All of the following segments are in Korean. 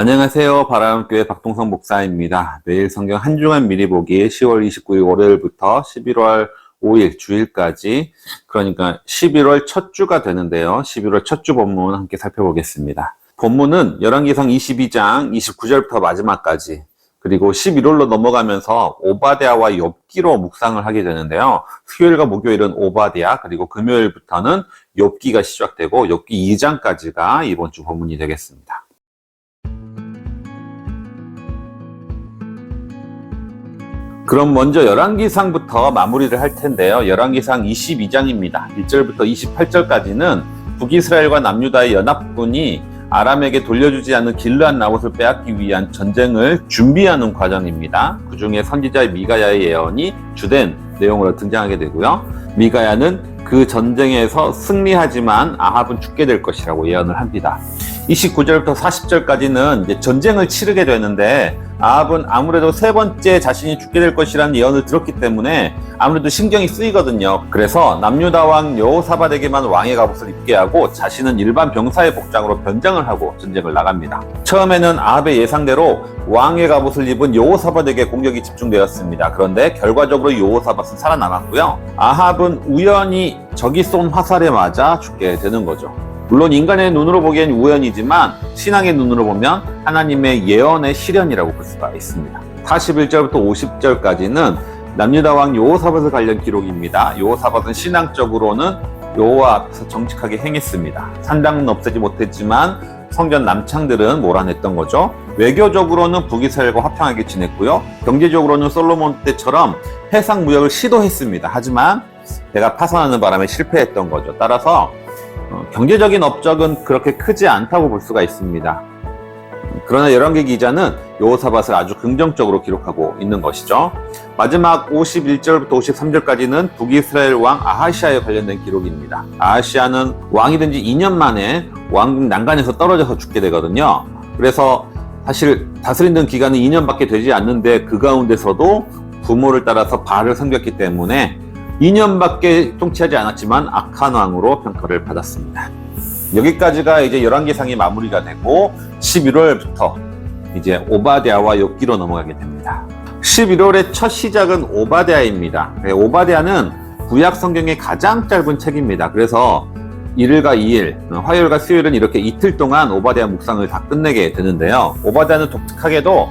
안녕하세요. 바람교회 박동성 목사입니다. 매일 성경 한 주간 미리 보기 10월 29일 월요일부터 11월 5일 주일까지, 그러니까 11월 첫 주가 되는데요. 11월 첫 주 본문 함께 살펴보겠습니다. 본문은 열왕기상 22장 29절부터 마지막까지, 그리고 11월로 넘어가면서 오바댜와 욥기로 묵상을 하게 되는데요. 수요일과 목요일은 오바댜, 그리고 금요일부터는 욥기가 시작되고 욥기 2장까지가 이번 주 본문이 되겠습니다. 그럼 먼저 열왕기상부터 마무리를 할 텐데요. 열왕기상 22장입니다. 1절부터 28절까지는 북이스라엘과 남유다의 연합군이 아람에게 돌려주지 않은 길르앗 나봇을 빼앗기 위한 전쟁을 준비하는 과정입니다. 그 중에 선지자 미가야의 예언이 주된 내용으로 등장하게 되고요. 미가야는 그 전쟁에서 승리하지만 아합은 죽게 될 것이라고 예언을 합니다. 29절부터 40절까지는 이제 전쟁을 치르게 되는데, 아합은 아무래도 세 번째 자신이 죽게 될 것이라는 예언을 들었기 때문에 아무래도 신경이 쓰이거든요. 그래서 남유다 왕 여호사밧에게만 왕의 갑옷을 입게 하고 자신은 일반 병사의 복장으로 변장을 하고 전쟁을 나갑니다. 처음에는 아합의 예상대로 왕의 갑옷을 입은 여호사밧에게 공격이 집중되었습니다. 그런데 결과적으로 여호사밧은 살아남았고요. 아합은 우연히 적이 쏜 화살에 맞아 죽게 되는 거죠. 물론 인간의 눈으로 보기엔 우연이지만 신앙의 눈으로 보면 하나님의 예언의 실현이라고 볼 수가 있습니다. 41절부터 50절까지는 남유다 왕 여호사밧을 관련 기록입니다. 여호사밧은 신앙적으로는 여호와 앞에서 정직하게 행했습니다. 산당은 없애지 못했지만 성전 남창들은 몰아냈던 거죠. 외교적으로는 북이스라엘과 화평하게 지냈고요. 경제적으로는 솔로몬 때처럼 해상 무역을 시도했습니다. 하지만 배가 파산하는 바람에 실패했던 거죠. 따라서 경제적인 업적은 그렇게 크지 않다고 볼 수가 있습니다. 그러나 열왕기 기자는 여호사밧을 아주 긍정적으로 기록하고 있는 것이죠. 마지막 51절부터 53절까지는 북이스라엘 왕 아하시아에 관련된 기록입니다. 아하시아는 왕이 된 지 2년 만에 왕국 난간에서 떨어져서 죽게 되거든요. 그래서 사실 다스리는 기간은 2년밖에 되지 않는데 그 가운데서도 부모를 따라서 바알을 섬겼기 때문에 2년밖에 통치하지 않았지만 악한 왕으로 평가를 받았습니다. 여기까지가 이제 열왕기상이 마무리가 되고 11월부터 이제 오바댜와 욥기로 넘어가게 됩니다. 11월의 첫 시작은 오바댜입니다. 오바댜는 구약 성경의 가장 짧은 책입니다. 그래서 1일과 2일, 화요일과 수요일은 이렇게 이틀 동안 오바댜 묵상을 다 끝내게 되는데요. 오바댜는 독특하게도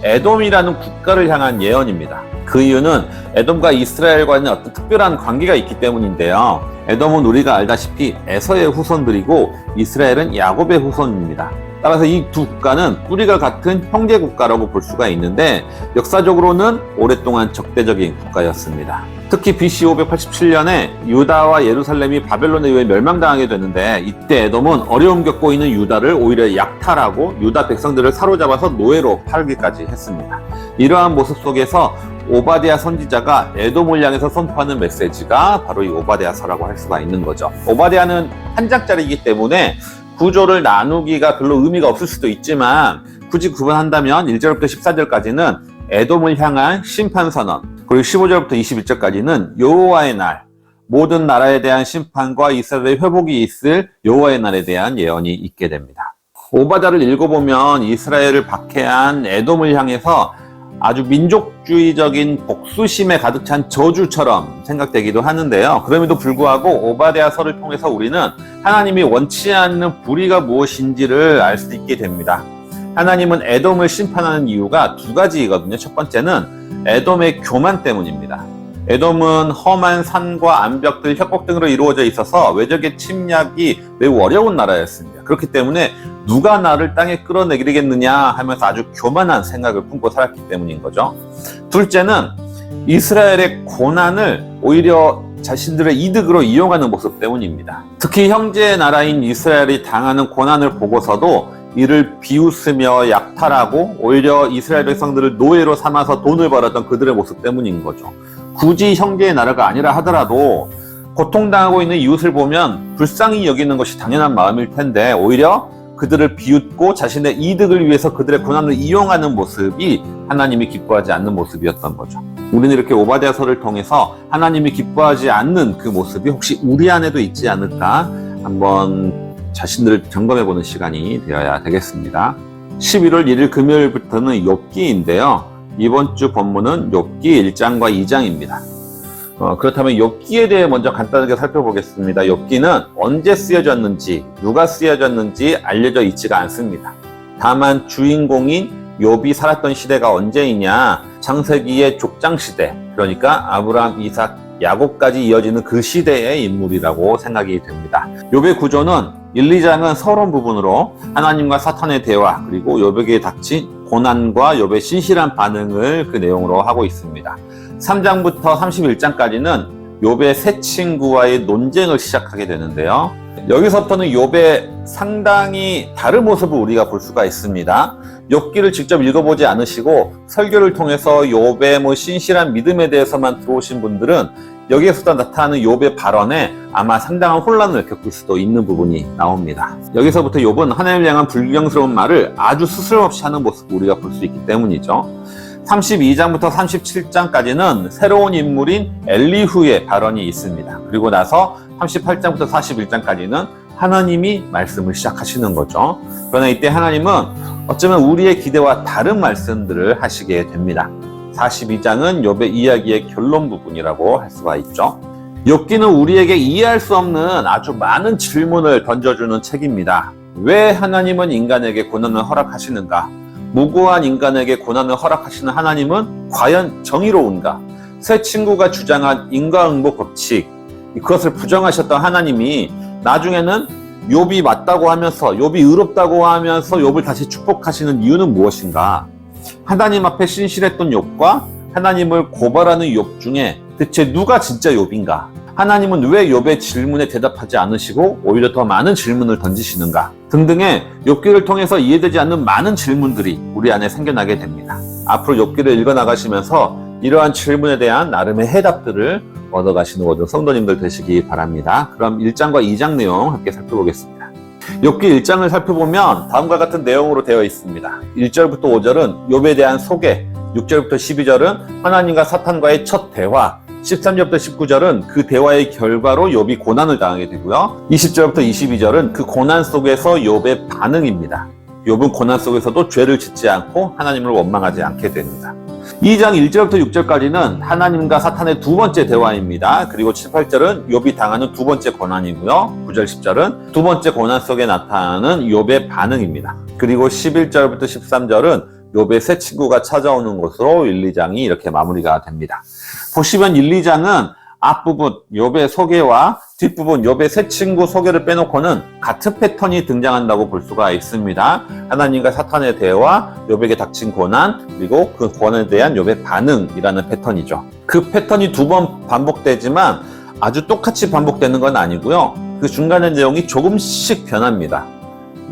에돔이라는 국가를 향한 예언입니다. 그 이유는 에돔과 이스라엘과는 어떤 특별한 관계가 있기 때문인데요. 에돔은 우리가 알다시피 에서의 후손들이고 이스라엘은 야곱의 후손입니다. 따라서 이 두 국가는 뿌리가 같은 형제 국가라고 볼 수가 있는데 역사적으로는 오랫동안 적대적인 국가였습니다. 특히 BC 587년에 유다와 예루살렘이 바벨론에 의해 멸망당하게 되는데, 이때 에돔은 어려움 겪고 있는 유다를 오히려 약탈하고 유다 백성들을 사로잡아서 노예로 팔기까지 했습니다. 이러한 모습 속에서 오바댜 선지자가 에돔을 향해서 선포하는 메시지가 바로 이 오바댜서라고 할 수가 있는 거죠. 오바댜는 한 장짜리이기 때문에 구조를 나누기가 별로 의미가 없을 수도 있지만 굳이 구분한다면 1절부터 14절까지는 에돔을 향한 심판선언, 그리고 15절부터 21절까지는 여호와의 날, 모든 나라에 대한 심판과 이스라엘의 회복이 있을 여호와의 날에 대한 예언이 있게 됩니다. 오바댜를 읽어보면 이스라엘을 박해한 에돔을 향해서 아주 민족주의적인 복수심에 가득 찬 저주처럼 생각되기도 하는데요. 그럼에도 불구하고 오바댜서를 통해서 우리는 하나님이 원치 않는 불의가 무엇인지를 알 수 있게 됩니다. 하나님은 에돔을 심판하는 이유가 두 가지이거든요. 첫 번째는 에돔의 교만 때문입니다. 에돔은 험한 산과 암벽들, 협곡 등으로 이루어져 있어서 외적의 침략이 매우 어려운 나라였습니다. 그렇기 때문에 누가 나를 땅에 끌어내리겠느냐 하면서 아주 교만한 생각을 품고 살았기 때문인 거죠. 둘째는 이스라엘의 고난을 오히려 자신들의 이득으로 이용하는 모습 때문입니다. 특히 형제 나라인 이스라엘이 당하는 고난을 보고서도 이를 비웃으며 약탈하고 오히려 이스라엘 백성들을 노예로 삼아서 돈을 벌었던 그들의 모습 때문인 거죠. 굳이 형제의 나라가 아니라 하더라도 고통당하고 있는 이웃을 보면 불쌍히 여기는 것이 당연한 마음일 텐데 오히려 그들을 비웃고 자신의 이득을 위해서 그들의 고난을 이용하는 모습이 하나님이 기뻐하지 않는 모습이었던 거죠. 우리는 이렇게 오바댜서를 통해서 하나님이 기뻐하지 않는 그 모습이 혹시 우리 안에도 있지 않을까 한번 자신들을 점검해보는 시간이 되어야 되겠습니다. 11월 1일 금요일부터는 욥기인데요. 이번 주 본문은 욥기 1장과 2장입니다. 그렇다면 욥기에 대해 먼저 간단하게 살펴보겠습니다. 욥기는 언제 쓰여졌는지, 누가 쓰여졌는지 알려져 있지가 않습니다. 다만 주인공인 욥이 살았던 시대가 언제이냐, 창세기의 족장시대, 그러니까 아브라함, 이삭, 야곱까지 이어지는 그 시대의 인물이라고 생각이 됩니다. 욥의 구조는 1, 2장은 서론 부분으로 하나님과 사탄의 대화, 그리고 욥에게 닥친 고난과 욥의 신실한 반응을 그 내용으로 하고 있습니다. 3장부터 31장까지는 욥의 새 친구와의 논쟁을 시작하게 되는데요. 여기서부터는 욥의 상당히 다른 모습을 우리가 볼 수가 있습니다. 욥기를 직접 읽어보지 않으시고 설교를 통해서 욥의 신실한 믿음에 대해서만 들어오신 분들은 여기에서 나타나는 욥의 발언에 아마 상당한 혼란을 겪을 수도 있는 부분이 나옵니다. 여기서부터 욥은 하나님을 향한 불경스러운 말을 아주 스스럼없이 하는 모습을 우리가 볼 수 있기 때문이죠. 32장부터 37장까지는 새로운 인물인 엘리후의 발언이 있습니다. 그리고 나서 38장부터 41장까지는 하나님이 말씀을 시작하시는 거죠. 그러나 이때 하나님은 어쩌면 우리의 기대와 다른 말씀들을 하시게 됩니다. 42장은 욥의 이야기의 결론 부분이라고 할 수가 있죠. 욥기는 우리에게 이해할 수 없는 아주 많은 질문을 던져주는 책입니다. 왜 하나님은 인간에게 고난을 허락하시는가? 무고한 인간에게 고난을 허락하시는 하나님은 과연 정의로운가? 새 친구가 주장한 인과응보 법칙, 그것을 부정하셨던 하나님이 나중에는 욥이 맞다고 하면서, 욥이 의롭다고 하면서 욥을 다시 축복하시는 이유는 무엇인가? 하나님 앞에 신실했던 욥과 하나님을 고발하는 욥 중에 대체 누가 진짜 욥인가? 하나님은 왜 욥의 질문에 대답하지 않으시고 오히려 더 많은 질문을 던지시는가? 등등의 욥기를 통해서 이해되지 않는 많은 질문들이 우리 안에 생겨나게 됩니다. 앞으로 욥기를 읽어나가시면서 이러한 질문에 대한 나름의 해답들을 얻어가시는 모든 성도님들 되시기 바랍니다. 그럼 1장과 2장 내용 함께 살펴보겠습니다. 욥기 1장을 살펴보면 다음과 같은 내용으로 되어 있습니다. 1절부터 5절은 욥에 대한 소개, 6절부터 12절은 하나님과 사탄과의 첫 대화, 13절부터 19절은 그 대화의 결과로 욥이 고난을 당하게 되고요. 20절부터 22절은 그 고난 속에서 욥의 반응입니다. 욥은 고난 속에서도 죄를 짓지 않고 하나님을 원망하지 않게 됩니다. 2장 1절부터 6절까지는 하나님과 사탄의 두 번째 대화입니다. 그리고 7, 8절은 욥이 당하는 두 번째 고난이고요. 9절, 10절은 두 번째 고난 속에 나타나는 욥의 반응입니다. 그리고 11절부터 13절은 욥의 새 친구가 찾아오는 것으로 1, 2장이 이렇게 마무리가 됩니다. 보시면 1, 2장은 앞부분 욥의 소개와 뒷부분 욥의 새 친구 소개를 빼놓고는 같은 패턴이 등장한다고 볼 수가 있습니다. 하나님과 사탄의 대화, 욥에게 닥친 고난, 그리고 그 고난에 대한 욥의 반응이라는 패턴이죠. 그 패턴이 두 번 반복되지만 아주 똑같이 반복되는 건 아니고요. 그 중간의 내용이 조금씩 변합니다.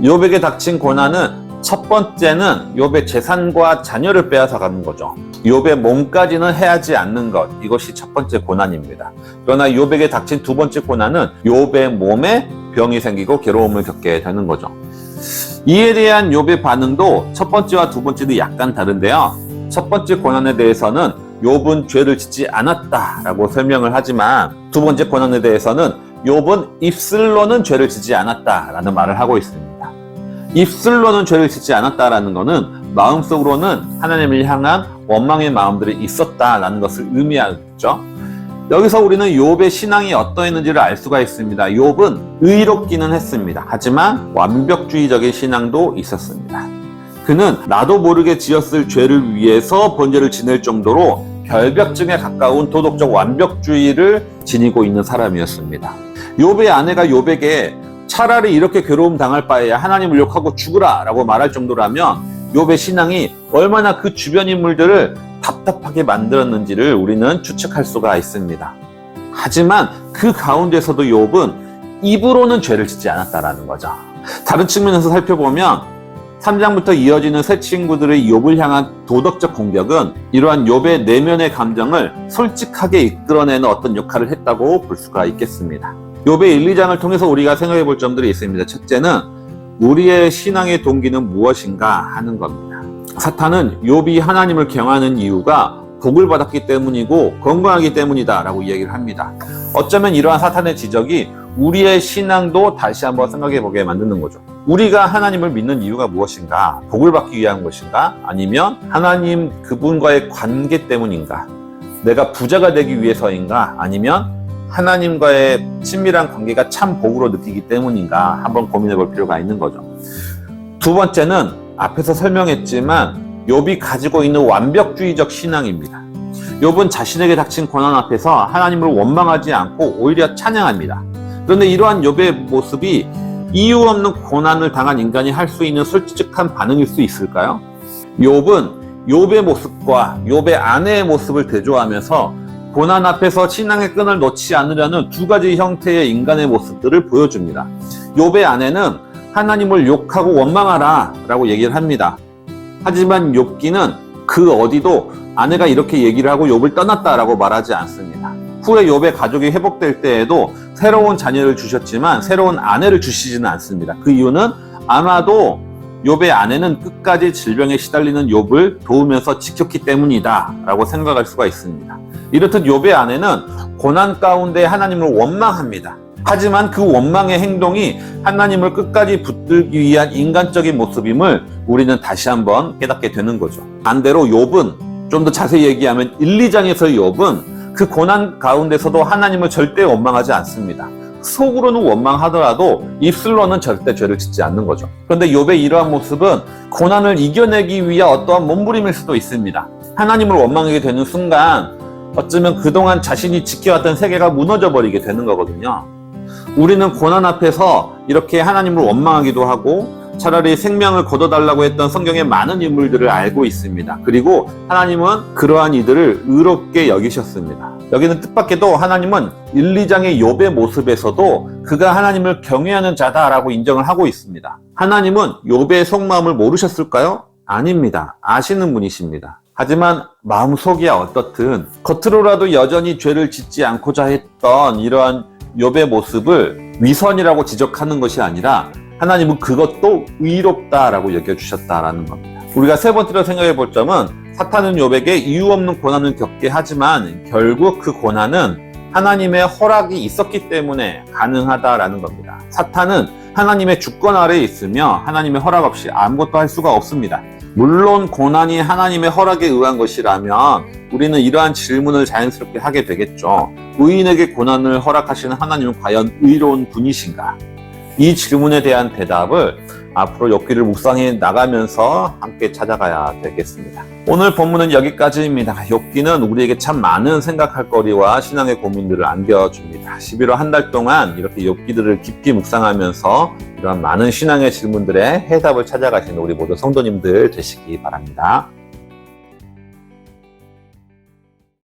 욥에게 닥친 고난은 첫 번째는 욥의 재산과 자녀를 빼앗아 가는 거죠. 욥의 몸까지는 해하지 않는 것, 이것이 첫 번째 고난입니다. 그러나 욥에게 닥친 두 번째 고난은 욥의 몸에 병이 생기고 괴로움을 겪게 되는 거죠. 이에 대한 욥의 반응도 첫 번째와 두 번째도 약간 다른데요. 첫 번째 고난에 대해서는 욥은 죄를 짓지 않았다라고 설명을 하지만 두 번째 고난에 대해서는 욥은 입술로는 죄를 짓지 않았다라는 말을 하고 있습니다. 입술로는 죄를 짓지 않았다라는 것은 마음속으로는 하나님을 향한 원망의 마음들이 있었다라는 것을 의미하죠. 여기서 우리는 욥의 신앙이 어떠했는지를 알 수가 있습니다. 욥은 의롭기는 했습니다. 하지만 완벽주의적인 신앙도 있었습니다. 그는 나도 모르게 지었을 죄를 위해서 번제를 지낼 정도로 결벽증에 가까운 도덕적 완벽주의를 지니고 있는 사람이었습니다. 욥의 아내가 욥에게 차라리 이렇게 괴로움 당할 바에야 하나님을 욕하고 죽으라 라고 말할 정도라면 욥의 신앙이 얼마나 그 주변 인물들을 답답하게 만들었는지를 우리는 추측할 수가 있습니다. 하지만 그 가운데서도 욥은 입으로는 죄를 짓지 않았다라는 거죠. 다른 측면에서 살펴보면 3장부터 이어지는 새 친구들의 욥을 향한 도덕적 공격은 이러한 욥의 내면의 감정을 솔직하게 이끌어내는 어떤 역할을 했다고 볼 수가 있겠습니다. 욥의 1, 2장을 통해서 우리가 생각해 볼 점들이 있습니다. 첫째는 우리의 신앙의 동기는 무엇인가 하는 겁니다. 사탄은 욥이 하나님을 경하는 이유가 복을 받았기 때문이고 건강하기 때문이다 라고 이야기를 합니다. 어쩌면 이러한 사탄의 지적이 우리의 신앙도 다시 한번 생각해 보게 만드는 거죠. 우리가 하나님을 믿는 이유가 무엇인가? 복을 받기 위한 것인가? 아니면 하나님 그분과의 관계 때문인가? 내가 부자가 되기 위해서인가? 아니면 하나님과의 친밀한 관계가 참 복으로 느끼기 때문인가? 한번 고민해 볼 필요가 있는 거죠. 두 번째는 앞에서 설명했지만 욥이 가지고 있는 완벽주의적 신앙입니다. 욥은 자신에게 닥친 고난 앞에서 하나님을 원망하지 않고 오히려 찬양합니다. 그런데 이러한 욥의 모습이 이유 없는 고난을 당한 인간이 할 수 있는 솔직한 반응일 수 있을까요? 욥은 욥의 모습과 욥의 아내의 모습을 대조하면서 고난 앞에서 신앙의 끈을 놓지 않으려는 두 가지 형태의 인간의 모습들을 보여줍니다. 욥의 아내는 하나님을 욕하고 원망하라 라고 얘기를 합니다. 하지만 욥기는 그 어디도 아내가 이렇게 얘기를 하고 욥을 떠났다라고 말하지 않습니다. 후에 욥의 가족이 회복될 때에도 새로운 자녀를 주셨지만 새로운 아내를 주시지는 않습니다. 그 이유는 아마도 욥의 아내는 끝까지 질병에 시달리는 욥을 도우면서 지켰기 때문이다 라고 생각할 수가 있습니다. 이렇듯 욥의 아내는 고난 가운데 하나님을 원망합니다. 하지만 그 원망의 행동이 하나님을 끝까지 붙들기 위한 인간적인 모습임을 우리는 다시 한번 깨닫게 되는 거죠. 반대로 욥은 좀 더 자세히 얘기하면 1, 2장에서의 욥은 그 고난 가운데서도 하나님을 절대 원망하지 않습니다. 속으로는 원망하더라도 입술로는 절대 죄를 짓지 않는 거죠. 그런데 욥의 이러한 모습은 고난을 이겨내기 위한 어떠한 몸부림일 수도 있습니다. 하나님을 원망하게 되는 순간 어쩌면 그동안 자신이 지켜왔던 세계가 무너져 버리게 되는 거거든요. 우리는 고난 앞에서 이렇게 하나님을 원망하기도 하고 차라리 생명을 거둬달라고 했던 성경의 많은 인물들을 알고 있습니다. 그리고 하나님은 그러한 이들을 의롭게 여기셨습니다. 여기는 뜻밖에도 하나님은 1, 2장의 욥의 모습에서도 그가 하나님을 경외하는 자다라고 인정을 하고 있습니다. 하나님은 욥의 속마음을 모르셨을까요? 아닙니다. 아시는 분이십니다. 하지만 마음속이야 어떻든 겉으로라도 여전히 죄를 짓지 않고자 했던 이러한 욥의 모습을 위선이라고 지적하는 것이 아니라 하나님은 그것도 의롭다라고 여겨주셨다라는 겁니다. 우리가 세 번째로 생각해 볼 점은 사탄은 욥에게 이유 없는 고난을 겪게 하지만 결국 그 고난은 하나님의 허락이 있었기 때문에 가능하다라는 겁니다. 사탄은 하나님의 주권 아래에 있으며 하나님의 허락 없이 아무것도 할 수가 없습니다. 물론 고난이 하나님의 허락에 의한 것이라면 우리는 이러한 질문을 자연스럽게 하게 되겠죠. 의인에게 고난을 허락하시는 하나님은 과연 의로운 분이신가? 이 질문에 대한 대답을 앞으로 욥기를 묵상해 나가면서 함께 찾아가야 되겠습니다. 오늘 본문은 여기까지입니다. 욥기는 우리에게 참 많은 생각할 거리와 신앙의 고민들을 안겨줍니다. 11월 한 달 동안 이렇게 욥기들을 깊이 묵상하면서 이런 많은 신앙의 질문들의 해답을 찾아가시는 우리 모든 성도님들 되시기 바랍니다.